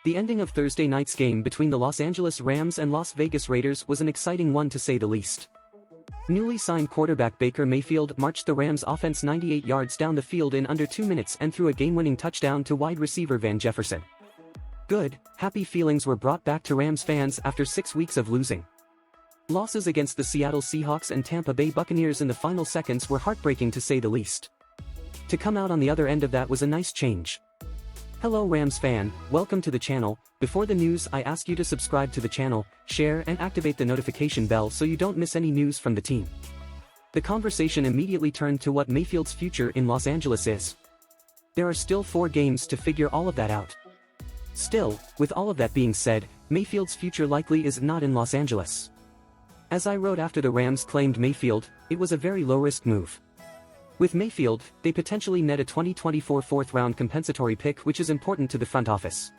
The ending of Thursday night's game between the Los Angeles Rams and Las Vegas Raiders was an exciting one to say the least. Newly signed quarterback Baker Mayfield marched the Rams' offense 98 yards down the field in under 2 minutes and threw a game-winning touchdown to wide receiver Jefferson. Good, happy feelings were brought back to Rams fans after 6 weeks of losing. Losses against the Seattle Seahawks and Tampa Bay Buccaneers in the final seconds were heartbreaking to say the least. To come out on the other end of that was a nice change. Hello Rams fan, welcome to the channel. Before the news, I ask you to subscribe to the channel, share and activate the notification bell so you don't miss any news from the team. The conversation immediately turned to what Mayfield's future in Los Angeles is. There are still 4 games to figure all of that out. Still, with all of that being said, Mayfield's future likely is not in Los Angeles. As I wrote after the Rams claimed Mayfield, it was a very low-risk move. With Mayfield, they potentially net a 2024 fourth-round compensatory pick, which is important to the front office.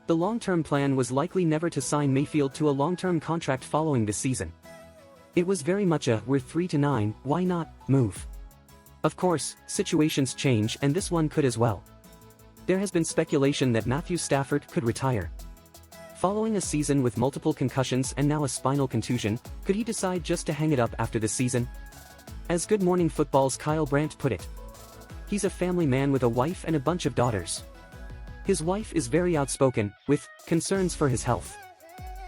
The long-term plan was likely never to sign Mayfield to a long-term contract following this season. It was very much a "we're 3-9, why not" move. Of course, situations change and this one could as well. There has been speculation that Matthew Stafford could retire. Following a season with multiple concussions and now a spinal contusion, could he decide just to hang it up after this season? As Good Morning Football's Kyle Brandt put it, he's a family man with a wife and a bunch of daughters. His wife is very outspoken, with concerns for his health.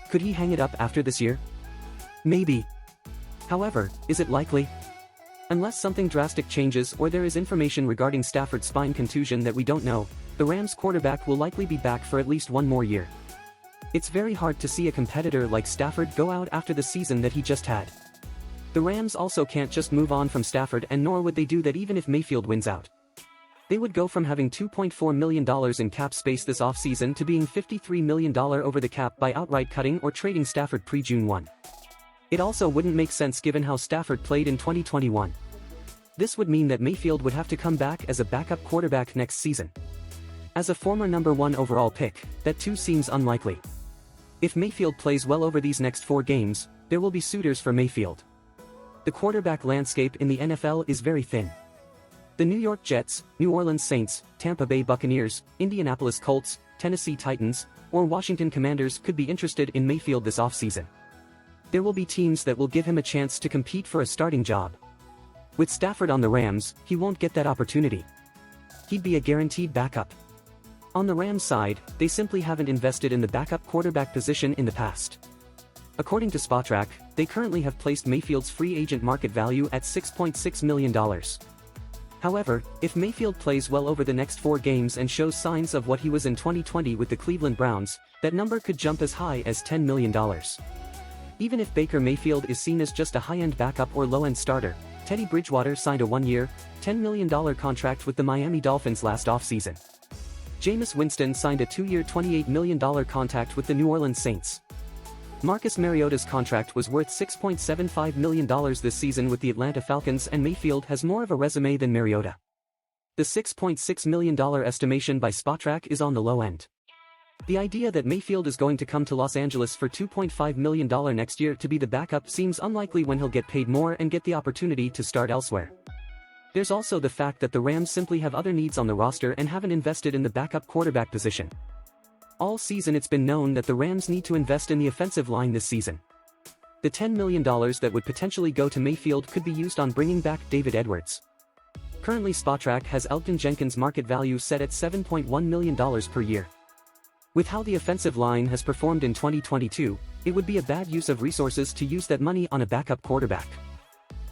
Could he hang it up after this year? Maybe. However, is it likely? Unless something drastic changes or there is information regarding Stafford's spine contusion that we don't know, the Rams quarterback will likely be back for at least one more year. It's very hard to see a competitor like Stafford go out after the season that he just had. The Rams also can't just move on from Stafford, and nor would they do that even if Mayfield wins out. They would go from having $2.4 million in cap space this offseason to being $53 million over the cap by outright cutting or trading Stafford pre-June 1. It also wouldn't make sense given how Stafford played in 2021. This would mean that Mayfield would have to come back as a backup quarterback next season. As a former number 1 overall pick, that too seems unlikely. If Mayfield plays well over these next 4 games, there will be suitors for Mayfield. The quarterback landscape in the NFL is very thin. The New York Jets, New Orleans Saints, Tampa Bay Buccaneers, Indianapolis Colts, Tennessee Titans, or Washington Commanders could be interested in Mayfield this offseason. There will be teams that will give him a chance to compete for a starting job. With Stafford on the Rams, he won't get that opportunity. He'd be a guaranteed backup. On the Rams side, they simply haven't invested in the backup quarterback position in the past. According to Spotrac, they currently have placed Mayfield's free agent market value at $6.6 million. However, if Mayfield plays well over the next 4 games and shows signs of what he was in 2020 with the Cleveland Browns, that number could jump as high as $10 million. Even if Baker Mayfield is seen as just a high-end backup or low-end starter, Teddy Bridgewater signed a 1-year, $10 million contract with the Miami Dolphins last offseason. Jameis Winston signed a 2-year $28 million contract with the New Orleans Saints. Marcus Mariota's contract was worth $6.75 million this season with the Atlanta Falcons, and Mayfield has more of a resume than Mariota. The $6.6 million estimation by Spotrac is on the low end. The idea that Mayfield is going to come to Los Angeles for $2.5 million next year to be the backup seems unlikely when he'll get paid more and get the opportunity to start elsewhere. There's also the fact that the Rams simply have other needs on the roster and haven't invested in the backup quarterback position. All season it's been known that the Rams need to invest in the offensive line this season. The $10 million that would potentially go to Mayfield could be used on bringing back David Edwards. Currently Spotrac has Elgton Jenkins' market value set at $7.1 million per year. With how the offensive line has performed in 2022, it would be a bad use of resources to use that money on a backup quarterback.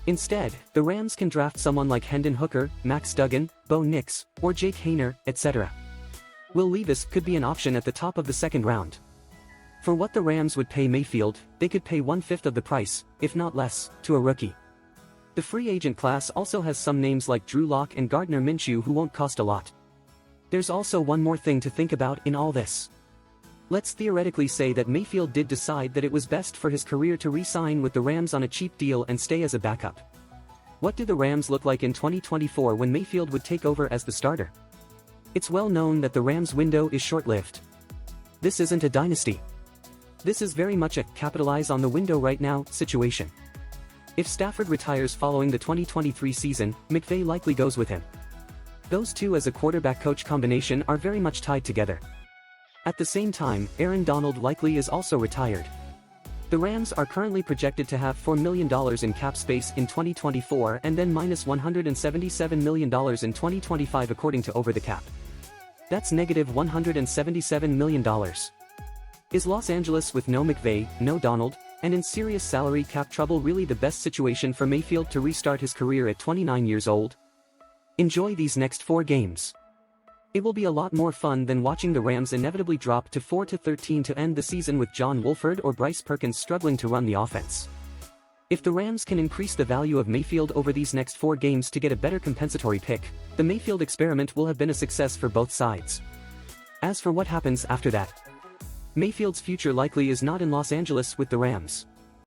Instead, the Rams can draft someone like Hendon Hooker, Max Duggan, Bo Nix, or Jake Haener, etc. Will Levis could be an option at the top of the 2nd round. For what the Rams would pay Mayfield, they could pay 1/5 of the price, if not less, to a rookie. The free agent class also has some names like Drew Lock and Gardner Minshew who won't cost a lot. There's also one more thing to think about in all this. Let's theoretically say that Mayfield did decide that it was best for his career to re-sign with the Rams on a cheap deal and stay as a backup. What do the Rams look like in 2024 when Mayfield would take over as the starter? It's well known that the Rams' window is short-lived. This isn't a dynasty. This is very much a capitalize on the window right now situation. If Stafford retires following the 2023 season, McVay likely goes with him. Those two as a quarterback-coach combination are very much tied together. At the same time, Aaron Donald likely is also retired. The Rams are currently projected to have $4 million in cap space in 2024 and then minus $177 million in 2025 according to Over the Cap. That's negative $177 million. Is Los Angeles with no McVay, no Donald, and in serious salary cap trouble really the best situation for Mayfield to restart his career at 29 years old? Enjoy these next 4 games. It will be a lot more fun than watching the Rams inevitably drop to 4-13 to end the season with John Wolford or Bryce Perkins struggling to run the offense. If the Rams can increase the value of Mayfield over these next 4 games to get a better compensatory pick, the Mayfield experiment will have been a success for both sides. As for what happens after that, Mayfield's future likely is not in Los Angeles with the Rams.